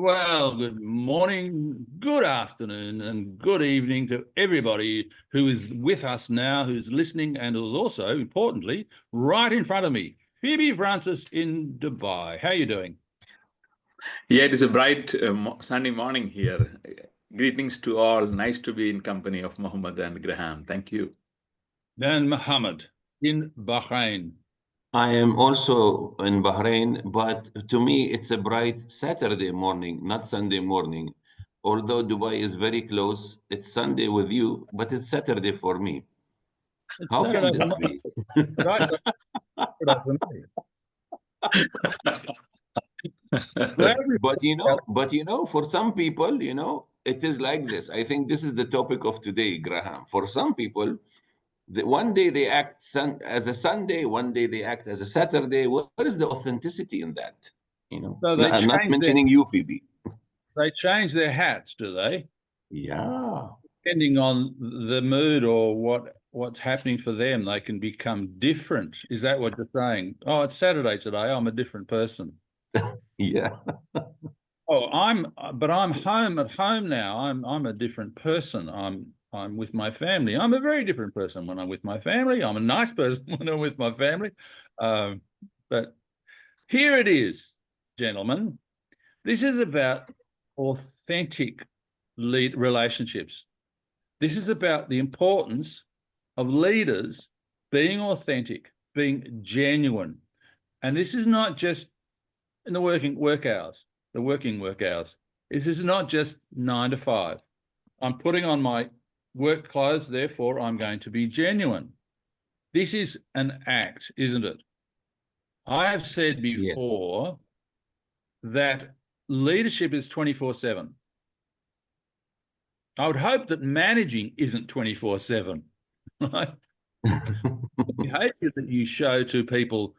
Well, good morning, good afternoon, and good evening to everybody who is with us now, who's listening, and who's also, importantly, right in front of me, Phoebe Francis in Dubai. How are you doing? Yeah, it is a bright sunny morning here. Greetings to all. Nice to be in company of Mohammed and Graham. Thank you. And Mohammed in Bahrain. I am also in Bahrain, but to me, it's a bright Saturday morning, not Sunday morning. Although Dubai is very close, it's Sunday with you, but it's Saturday for me. It's How can Saturday this night, be? right? Saturday for me. Glad we- For some people, it is like this. I think this is the topic of today, Graham. For some people, one day they act as a Sunday, one day they act as a Saturday. What is the authenticity in that? So they I'm not change mentioning you, Phoebe. their hats, do they? Yeah. Depending on the mood or what's happening for them, they can become different. Is that what you're saying? Oh, it's Saturday today. I'm a different person. Yeah. Oh, but I'm home at home now. I'm a different person. I'm with my family. I'm a very different person when I'm with my family. I'm a nice person when I'm with my family. Um, but here it is, gentlemen. This is about authentic lead relationships. This is about the importance of leaders being authentic, being genuine. And this is not just in the working work hours. This is not just 9 to 5. I'm putting on my work clothes, therefore I'm going to be genuine. This is an act, isn't it? I have said Yes. before that leadership is 24/7. I would hope that managing isn't 24/7, right? The behavior that you show to people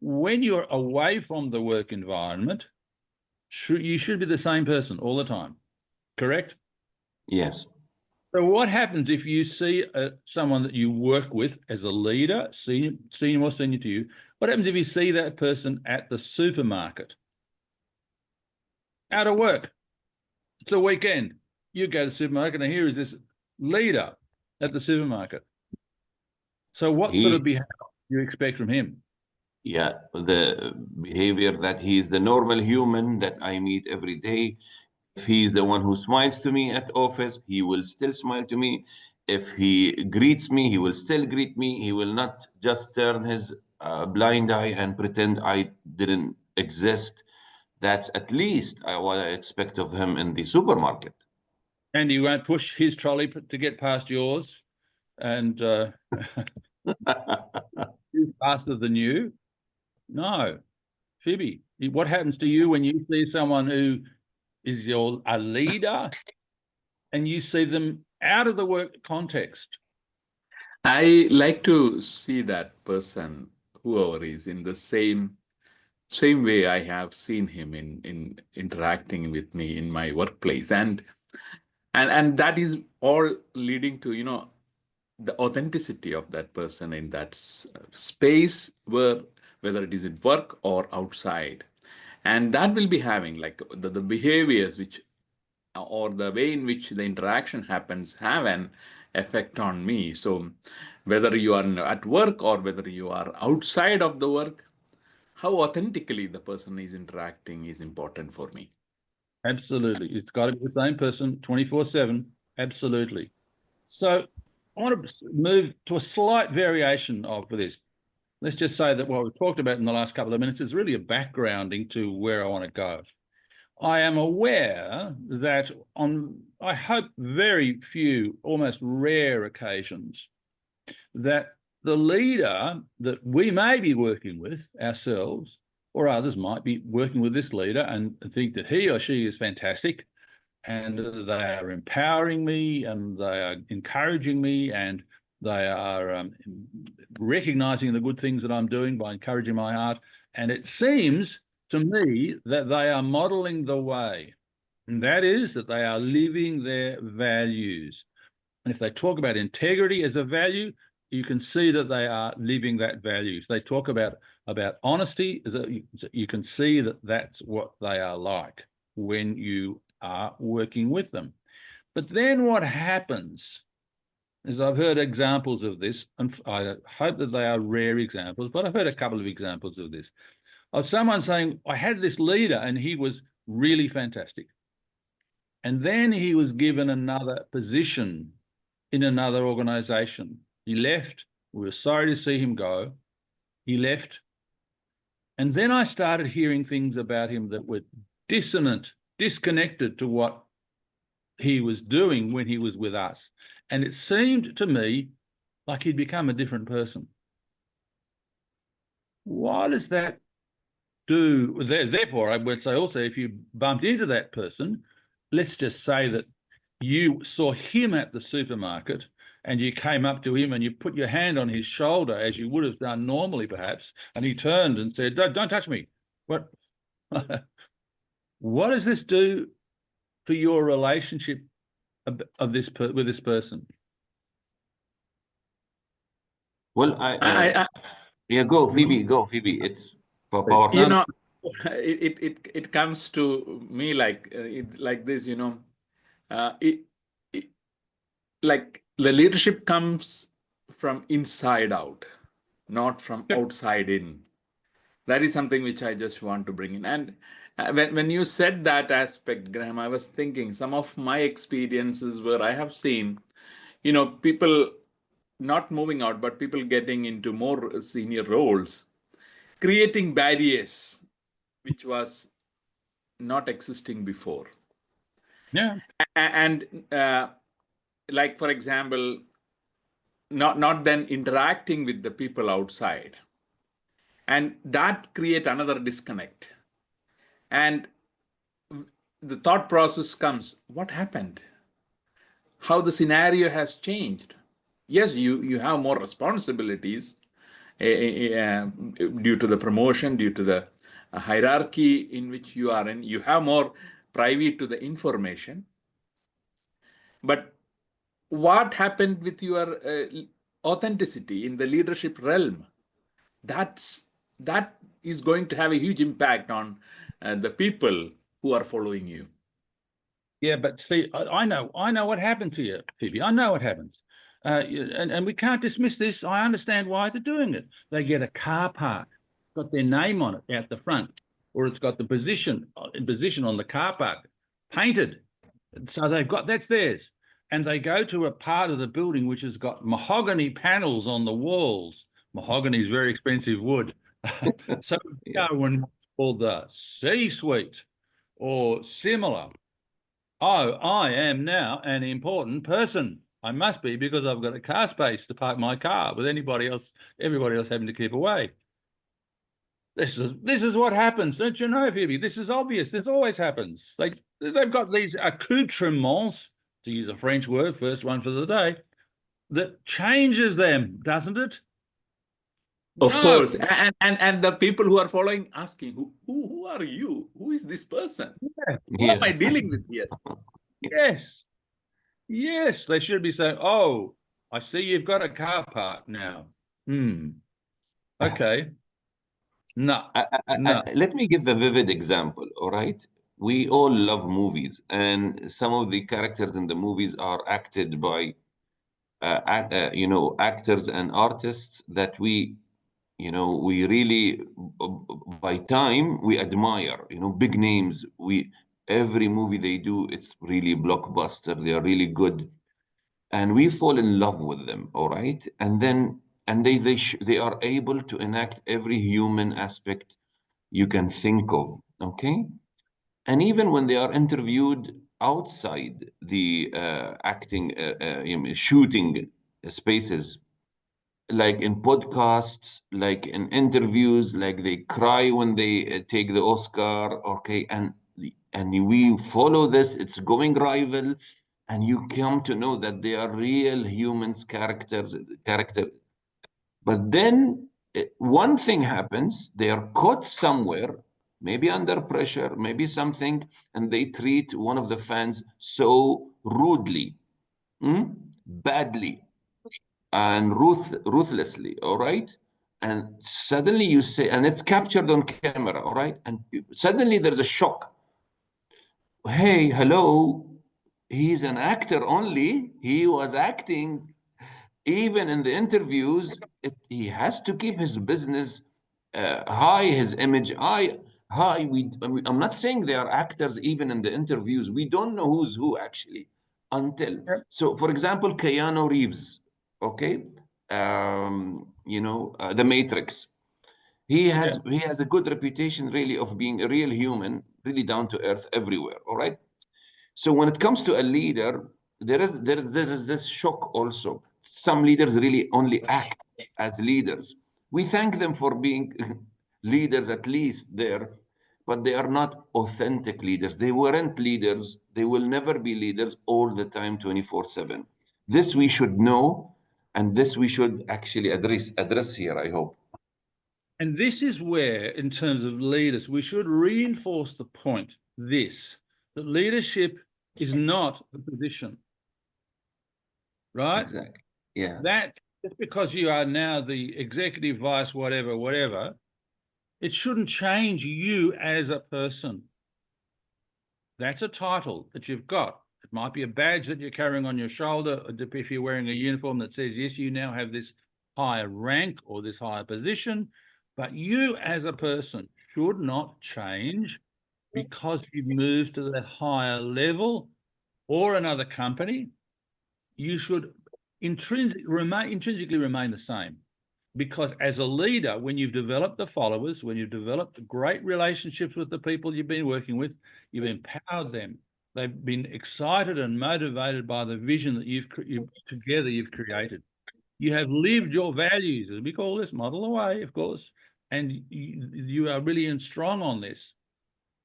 when you're away from the work environment, you should be the same person all the time, correct? Yes. So what happens if you see someone that you work with as a leader, senior to you? What happens if you see that person at the supermarket, out of work? It's a weekend. You go to the supermarket, and here is this leader at the supermarket. So what sort of behavior do you expect from him? Yeah, the behavior that he's the normal human that I meet every day. If he's the one who smiles to me at office, he will still smile to me. If he greets me, he will still greet me. He will not just turn his blind eye and pretend I didn't exist. That's at least what I expect of him in the supermarket. And you won't push his trolley to get past yours, and he's faster than you. No, Phoebe, what happens to you when you see someone who is a leader and you see them out of the work context? I like to see that person, whoever is, in the same way I have seen him in interacting with me in my workplace, and that is all leading to the authenticity of that person in that space, where whether it is in work or outside, and that will be having like the behaviors which or the way in which the interaction happens have an effect on me. So whether you are at work or whether you are outside of the work, how authentically the person is interacting is important for me. Absolutely. It's got to be the same person 24/7. Absolutely. So I want to move to a slight variation of this. Let's just say that what we've talked about in the last couple of minutes is really a backgrounding to where I want to go. I am aware that on, I hope, very few, almost rare occasions, that the leader that we may be working with ourselves or others might be working with this leader and think that he or she is fantastic and they are empowering me and they are encouraging me and they are recognizing the good things that I'm doing by encouraging my heart. And it seems to me that they are modeling the way. And that is that they are living their values. And if they talk about integrity as a value, you can see that they are living that value. If they talk about honesty, you can see that that's what they are like. when you are working with them. But then what happens is, I've heard examples of this, and I hope that they are rare examples, but I've heard a couple of examples of this, of someone saying, I had this leader and he was really fantastic. And then he was given another position in another organization. He left. We were sorry to see him go. He left. And then I started hearing things about him that were dissonant, disconnected to what he was doing when he was with us. And it seemed to me like he'd become a different person. Why does that do? Therefore, I would say also, if you bumped into that person, let's just say that you saw him at the supermarket and you came up to him and you put your hand on his shoulder, as you would have done normally perhaps, and he turned and said, don't touch me. What what does this do for your relationship with this person? Well, yeah, go Phoebe, go Phoebe. It's powerful. You know, it comes to me like like this, you know, it like the leadership comes from inside out, not from outside in. That is something which I just want to bring in. And when you said that aspect, Graham, I was thinking some of my experiences where I have seen, you know, people not moving out, but people getting into more senior roles, creating barriers which was not existing before. Yeah. And like, for example, not then interacting with the people outside. And that create another disconnect. And the thought process comes, what happened? How the scenario has changed. Yes, you have more responsibilities due to the promotion, due to the hierarchy in which you are in. You have more private to the information. But what happened with your authenticity in the leadership realm? That is going to have a huge impact on the people who are following you. Yeah, but see, I know what happened to you, Phoebe. I know what happens. And we can't dismiss this. I understand why they're doing it. They get a car park, got their name on it out the front, or it's got the position on the car park painted. So they've got, that's theirs. And they go to a part of the building which has got mahogany panels on the walls. Mahogany is very expensive wood. So Yeah. go and what's called the C-suite or similar. Oh, I am now an important person. I must be, because I've got a car space to park my car with everybody else having to keep away. This is what happens. Don't you know, Phoebe? This is obvious. This always happens. They've got these accoutrements, to use a French word, first one for the day, that changes them, doesn't it? Of No. course. And the people who are following asking, who are you? Who is this person? Yeah. Who am I dealing with here? Yes. Yes, they should be saying, oh, I see you've got a car park now. Okay. No. No. Let me give a vivid example, all right? We all love movies, and some of the characters in the movies are acted by, actors and artists that we really, by time, we admire, big names. Every movie they do, it's really blockbuster. They are really good. And we fall in love with them, all right? And then, they are able to enact every human aspect you can think of, okay? And even when they are interviewed outside the shooting spaces, like in podcasts, like in interviews, like they cry when they take the Oscar, okay? And we follow this, it's going rival, and you come to know that they are real humans, character. But then one thing happens, they are caught somewhere, maybe under pressure, maybe something, and they treat one of the fans so rudely, badly, and ruthlessly, all right? And suddenly you say, and it's captured on camera, all right? And suddenly there's a shock. hey, hello, he's an actor only. He was acting even in the interviews. He has to keep his business high, his image high. I'm not saying they are actors even in the interviews. We don't know who's who actually until. Yep. So, for example, Keanu Reeves, okay, The Matrix. He has a good reputation, really, of being a real human, really down to earth everywhere. All right. So when it comes to a leader, there is this shock also. Some leaders really only act as leaders. We thank them for being leaders at least there, but they are not authentic leaders. They weren't leaders. They will never be leaders all the time, 24/7. This we should know, and this we should actually address here, I hope. And this is where, in terms of leaders, we should reinforce the point, that leadership is not the position, right? Exactly. Yeah. That just because you are now the executive vice, whatever, it shouldn't change you as a person. That's a title that you've got. It might be a badge that you're carrying on your shoulder, if you're wearing a uniform that says, yes, you now have this higher rank or this higher position, but you as a person should not change because you've moved to that higher level or another company. You should intrinsically remain the same. Because as a leader, when you've developed the followers, when you've developed great relationships with the people you've been working with, you've empowered them. They've been excited and motivated by the vision that you've created. You have lived your values, as we call this, model the way, of course, and you are really strong on this.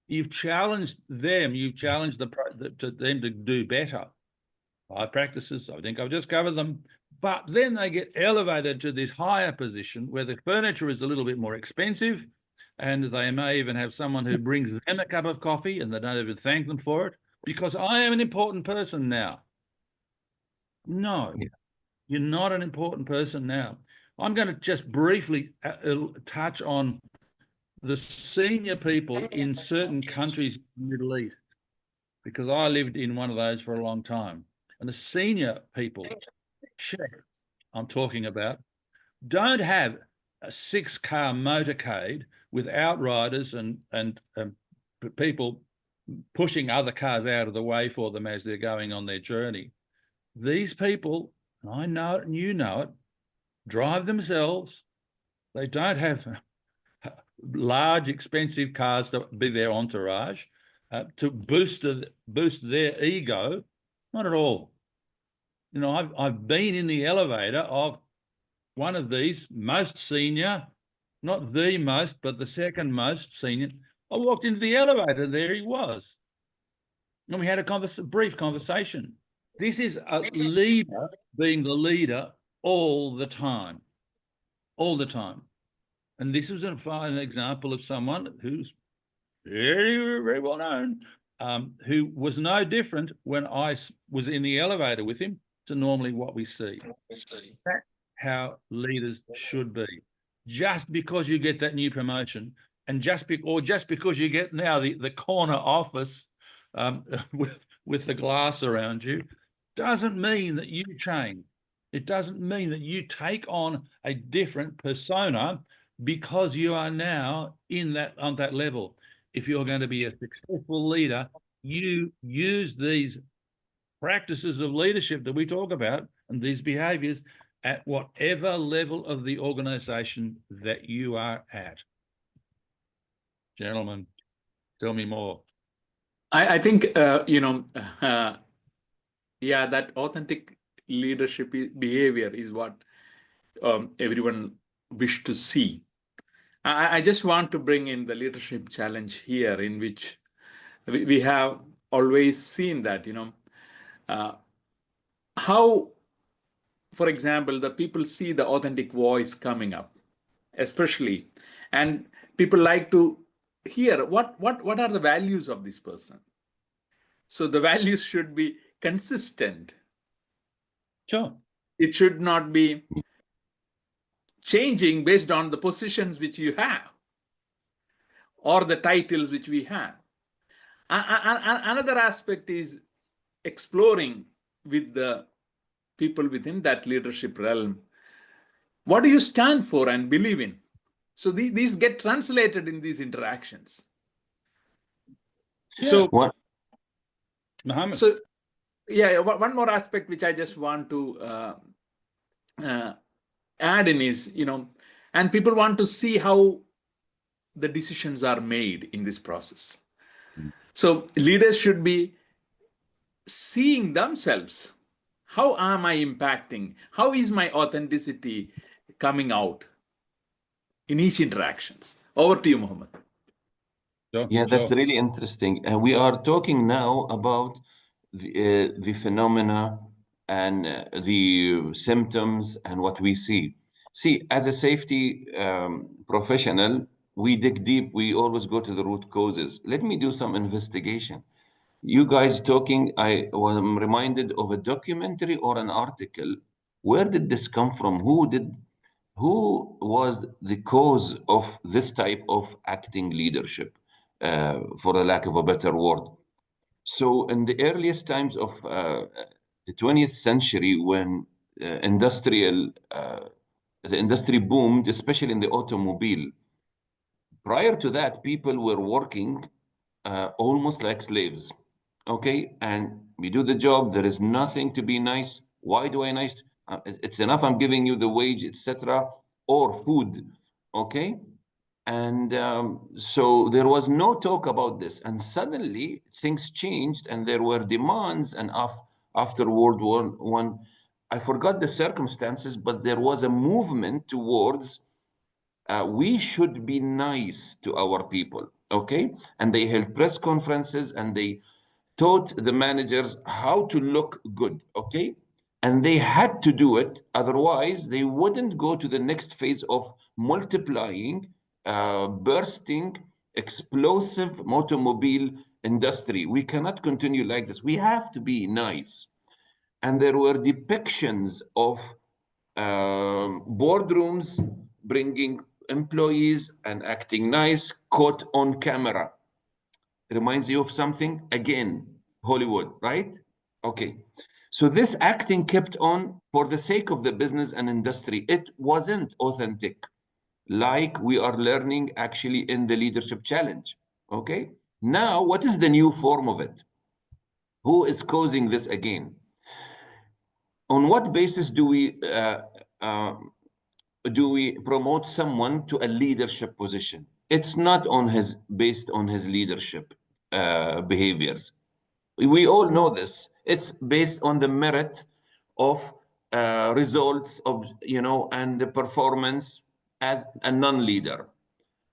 You've challenged them. You've challenged them to do better. 5 practices, I think I've just covered them. But then they get elevated to this higher position where the furniture is a little bit more expensive, and they may even have someone who brings them a cup of coffee and they don't even thank them for it because I am an important person now. No, you're not an important person now. I'm going to just briefly touch on the senior people in certain countries in the Middle East, because I lived in one of those for a long time. And the senior people, chefs I'm talking about, don't have a 6-car motorcade with outriders and people pushing other cars out of the way for them as they're going on their journey. These people, I know it and you know it, drive themselves. They don't have large, expensive cars to be their entourage to boost their ego. Not at all. You know, I've been in the elevator of one of these most senior, not the most, but the second most senior. I walked into the elevator, there he was. And we had a brief conversation. This is a leader being the leader all the time. And this is an example of someone who's very, very well known, who was no different when I was in the elevator with him to normally what we see. That's how leaders should be. Just because you get that new promotion, and just because you get now the corner office with the glass around you, doesn't mean that you change. It doesn't mean that you take on a different persona because you are now on that level. If you're going to be a successful leader, you use these practices of leadership that we talk about and these behaviors at whatever level of the organization that you are at. Gentlemen, tell me more. I think, yeah, that authentic leadership behavior is what everyone wish to see. I just want to bring in the leadership challenge here, in which we have always seen that, how, for example, the people see the authentic voice coming up, especially, and people like to hear what are the values of this person. So the values should be consistent. Sure. It should not be changing based on the positions which you have or the titles which we have. Another aspect is exploring with the people within that leadership realm. What do you stand for and believe in? So these get translated in these interactions. Yeah. So, What? Mohammed. so yeah, one more aspect which I just want to add in is, and people want to see how the decisions are made in this process. So leaders should be seeing themselves. How am I impacting? How is my authenticity coming out in each interactions? Over to you, Mohammed. Yeah, that's Sure. really interesting. And we are talking now about the phenomena and the symptoms and what we see. See, as a safety professional, we dig deep. We always go to the root causes. Let me do some investigation. You guys talking, I am reminded of a documentary or an article. Where did this come from? Who was the cause of this type of acting leadership, for the lack of a better word? So, in the earliest times of the 20th century, when the industry boomed, especially in the automobile, prior to that, people were working almost like slaves. Okay, and we do the job. There is nothing to be nice. Why do I nice? It's enough. I'm giving you the wage, etc., or food. Okay, and so there was no talk about this. And suddenly things changed, and there were demands. And after World War One, I forgot the circumstances, but there was a movement towards we should be nice to our people, okay? And they held press conferences and they taught the managers how to look good, okay? And they had to do it, otherwise they wouldn't go to the next phase of multiplying, bursting, explosive automobile industry. We cannot continue like this. We have to be nice. And there were depictions of boardrooms bringing employees and acting nice, caught on camera. Reminds you of something? Again, Hollywood, right? Okay. So this acting kept on for the sake of the business and industry. It wasn't authentic, like we are learning actually in the leadership challenge. Okay. Now, what is the new form of it? Who is causing this again? On what basis uh, do we promote someone to a leadership position? It's not on his based on his leadership behaviors. We all know this. It's based on the merit of results of and the performance as a non-leader.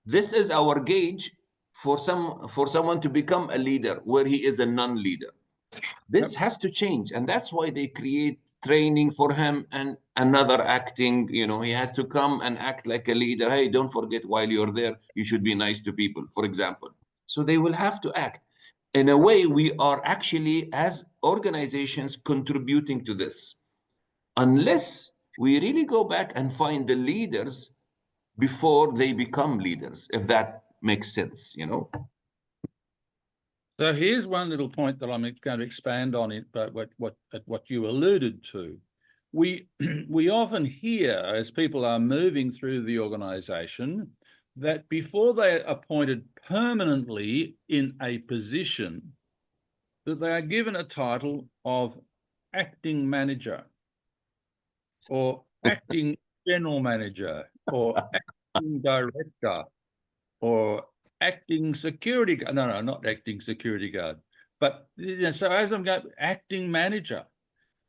This is our gauge for someone to become a leader where he is a non-leader. This has to change, and that's why they create training for him and another acting. He has to come and act like a leader. Hey, don't forget, while you're there, you should be nice to people, for example. So they will have to act. In a way, we are actually, as organizations, contributing to this. Unless we really go back and find the leaders before they become leaders, if that makes sense. So here's one little point that I'm going to expand on it, but what you alluded to. We often hear, as people are moving through the organization, that before they are appointed permanently in a position, that they are given a title of acting manager or acting general manager or acting director or acting security guard. No, not acting security guard. But so as I'm going, acting manager,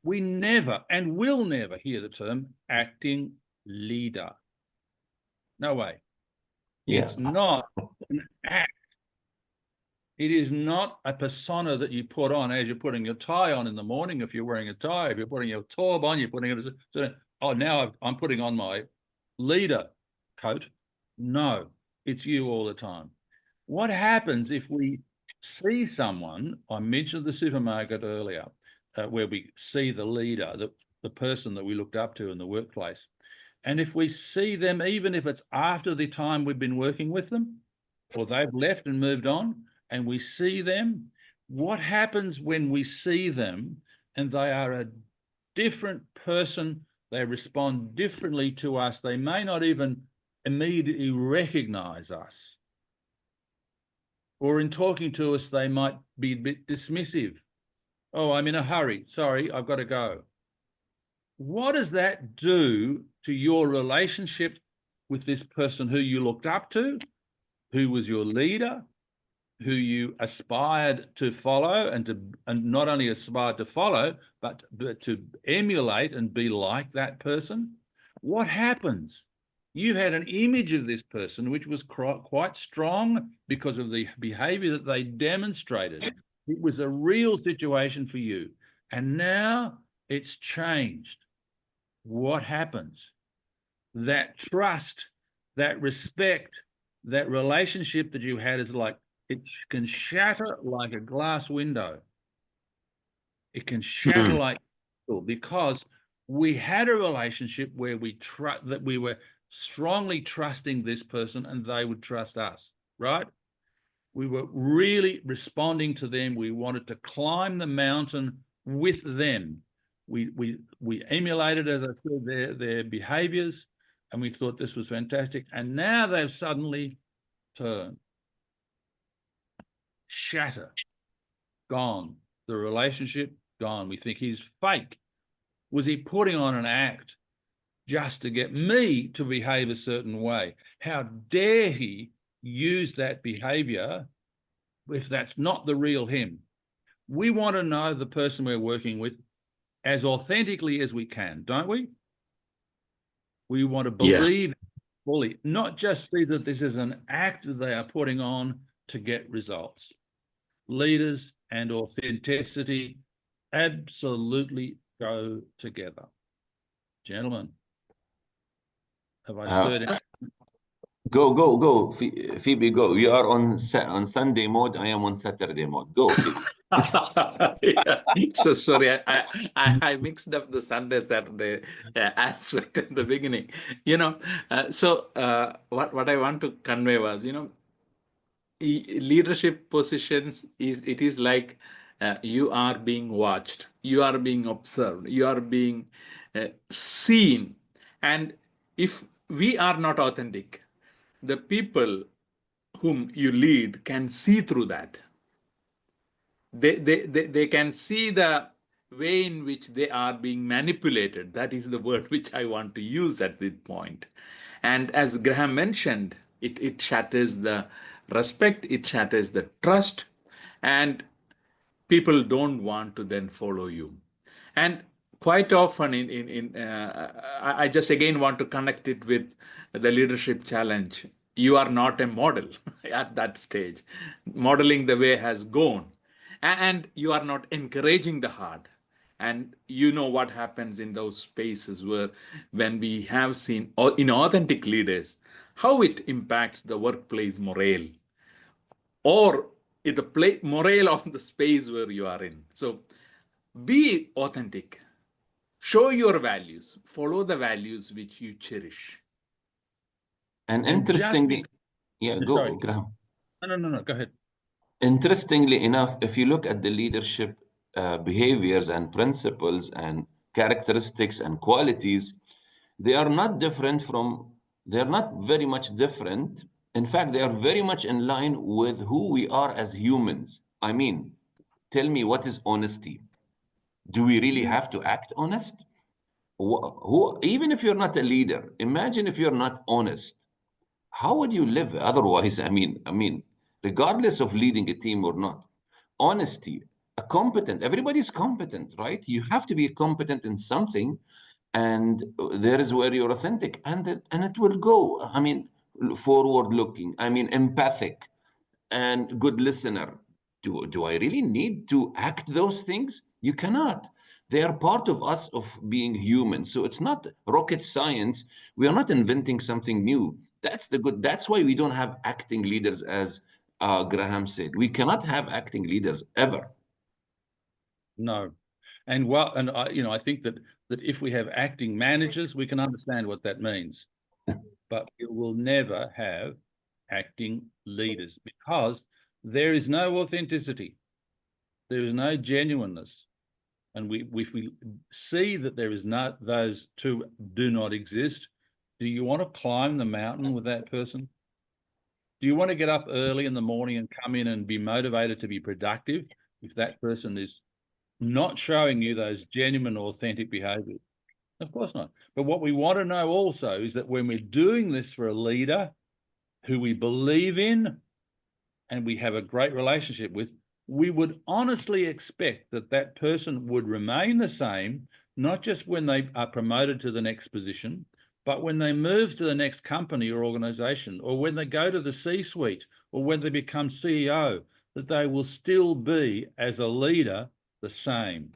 we never and will never hear the term acting leader. No way. Yeah. It's not an act. It is not a persona that you put on as you're putting your tie on in the morning. If you're wearing a tie, if you're putting your torb on, you're putting it as oh, now I'm putting on my leader coat. No, it's you all the time. What happens if we see someone, I mentioned the supermarket earlier, where we see the leader, the person that we looked up to in the workplace. And if we see them, even if it's after the time we've been working with them, or they've left and moved on, and we see them, what happens when we see them and they are a different person, they respond differently to us, they may not even immediately recognize us, or in talking to us, they might be a bit dismissive. Oh, I'm in a hurry. Sorry, I've got to go. What does that do to your relationship with this person who you looked up to, who was your leader, who you aspired to follow, and not only aspired to follow, but to emulate and be like that person? What happens? You had an image of this person which was quite strong because of the behavior that they demonstrated. It was a real situation for you. And now it's changed. What happens? That trust, that respect, that relationship that you had is like, it can shatter like a glass window. It can shatter like, because we had a relationship where that we were strongly trusting this person and they would trust us, right? We were really responding to them. We wanted to climb the mountain with them. We emulated, as I said, their behaviors, and we thought this was fantastic. And now they've suddenly turned, shatter, gone. The relationship, gone. We think he's fake. Was he putting on an act just to get me to behave a certain way? How dare he use that behavior if that's not the real him? We want to know the person we're working with as authentically as we can, don't we? We want to believe fully, not just see that this is an act that they are putting on to get results. Leaders and authenticity absolutely go together. Gentlemen, have I stirred it? Go, Phoebe, go. You are on Sunday mode. I am on Saturday mode. Go, Phoebe. Yeah. So sorry, I mixed up the Sunday Saturday aspect in the beginning. What I want to convey was, leadership positions is like you are being watched, you are being observed, you are being seen, and if we are not authentic, the people whom you lead can see through that. They can see the way in which they are being manipulated. That is the word which I want to use at this point. And as Graham mentioned, it shatters the respect, it shatters the trust, and people don't want to then follow you. And quite often I just again want to connect it with the leadership challenge. You are not a model at that stage. Modeling the way has gone, and you are not encouraging the hard. And you know what happens in those spaces where when we have seen inauthentic leaders, how it impacts the workplace morale or the morale of the space where you are in. So be authentic, show your values, follow the values which you cherish. And And interestingly, sorry. Graham. No, go ahead. Interestingly enough, if you look at the leadership behaviors and principles and characteristics and qualities, they are not different they're not very much different. In fact, they are very much in line with who we are as humans. I mean, tell me, what is honesty? Do we really have to act honest? Even if you're not a leader, imagine if you're not honest. How would you live otherwise? I mean, regardless of leading a team or not, honesty, everybody's competent, right? You have to be competent in something, and there is where you're authentic, and it will go. I mean, forward looking, I mean, empathic and good listener. Do I really need to act those things? You cannot. They are part of us of being human. So it's not rocket science. We are not inventing something new. That's why we don't have acting leaders, as Graham said. We cannot have acting leaders ever. No. And I think that if we have acting managers, we can understand what that means. But we will never have acting leaders, because there is no authenticity. There is no genuineness. And if we see that there is not, those two do not exist, do you want to climb the mountain with that person? Do you want to get up early in the morning and come in and be motivated to be productive if that person is not showing you those genuine, authentic behaviors? Of course not. But what we want to know also is that when we're doing this for a leader who we believe in and we have a great relationship with, we would honestly expect that that person would remain the same, not just when they are promoted to the next position, but when they move to the next company or organization, or when they go to the C-suite, or when they become CEO, that they will still be, as a leader, the same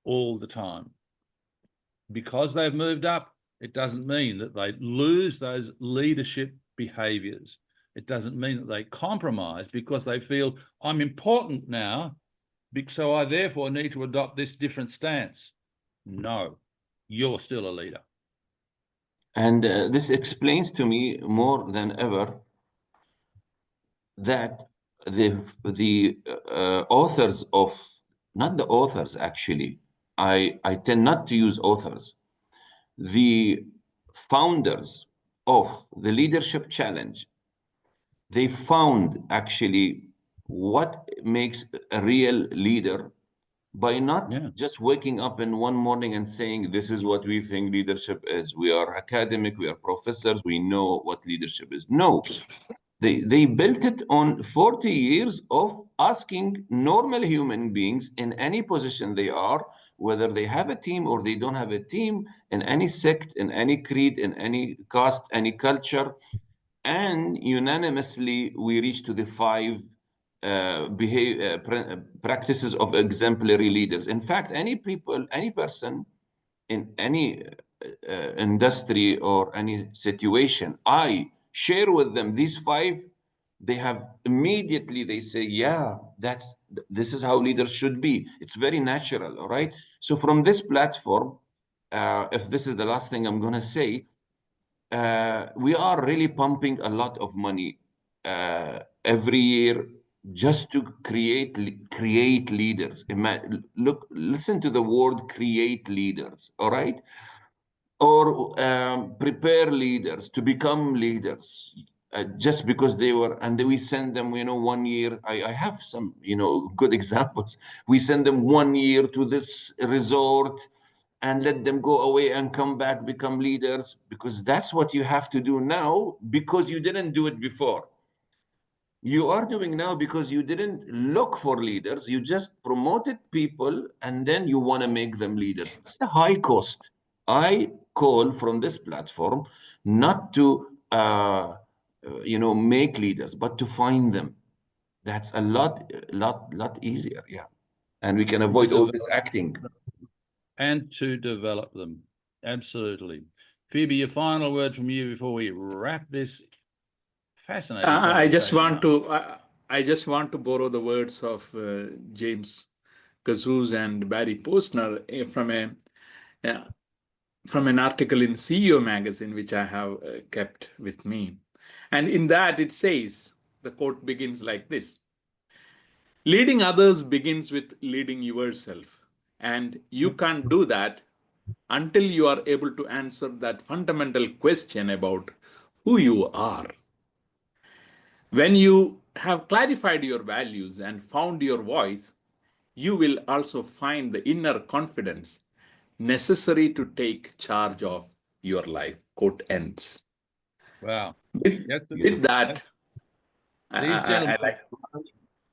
all the time. Because they've moved up, it doesn't mean that they lose those leadership behaviors. It doesn't mean that they compromise because they feel I'm important now, so I therefore need to adopt this different stance. No, you're still a leader. And this explains to me more than ever that the authors of, not the authors actually, I tend not to use authors, the founders of the Leadership Challenge, they found actually what makes a real leader by not just waking up in one morning and saying, this is what we think leadership is. We are academic, we are professors, we know what leadership is. No, they built it on 40 years of asking normal human beings in any position they are, whether they have a team or they don't have a team, in any sect, in any creed, in any caste, any culture. And unanimously, we reach to the five practices of exemplary leaders. In fact, any person in any industry or any situation, I share with them these five, they have immediately, they say, yeah, this is how leaders should be. It's very natural, all right? So from this platform, if this is the last thing I'm going to say, we are really pumping a lot of money every year just to create leaders. Listen to the word create leaders, all right? Or prepare leaders to become leaders. Just because they were, and then we send them, 1 year. I have some, good examples. We send them 1 year to this resort and let them go away and come back, become leaders, because that's what you have to do now, because you didn't do it before. You are doing now because you didn't look for leaders. You just promoted people and then you want to make them leaders. It's a high cost. I call from this platform not to make leaders, but to find them. That's a lot easier. Yeah. And we can avoid all this acting. And to develop them. Absolutely. Phoebe, your final word from you before we wrap this fascinating I just conversation want I just want to borrow the words of James Kazuz and Barry Postner from an article in CEO magazine, which I have kept with me. And in that it says, the quote begins like this: leading others begins with leading yourself. And you can't do that until you are able to answer that fundamental question about who you are. When you have clarified your values and found your voice, you will also find the inner confidence necessary to take charge of your life. Quote ends. Wow. With that, These gentlemen, I like.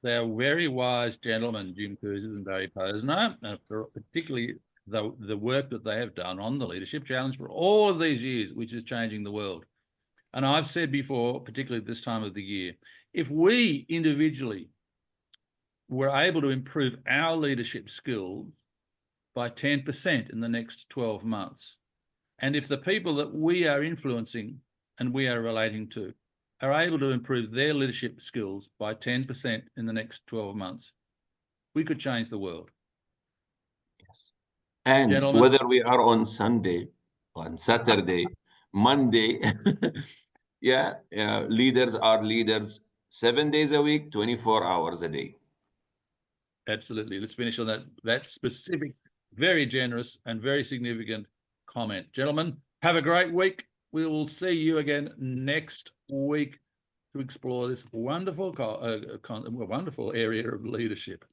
they are very wise gentlemen, Jim Cousins and Barry Posner, and particularly the work that they have done on the Leadership Challenge for all of these years, which is changing the world. And I've said before, particularly this time of the year, if we individually were able to improve our leadership skills by 10% in the next 12 months, and if the people that we are influencing and we are relating to are able to improve their leadership skills by 10% in the next 12 months, we could change the world. Yes. And gentlemen, whether we are on Sunday, on Saturday, Monday, leaders are leaders 7 days a week, 24 hours a day. Absolutely. Let's finish on that specific, very generous and very significant comment. Gentlemen, have a great week. We will see you again next week to explore this wonderful, wonderful area of leadership.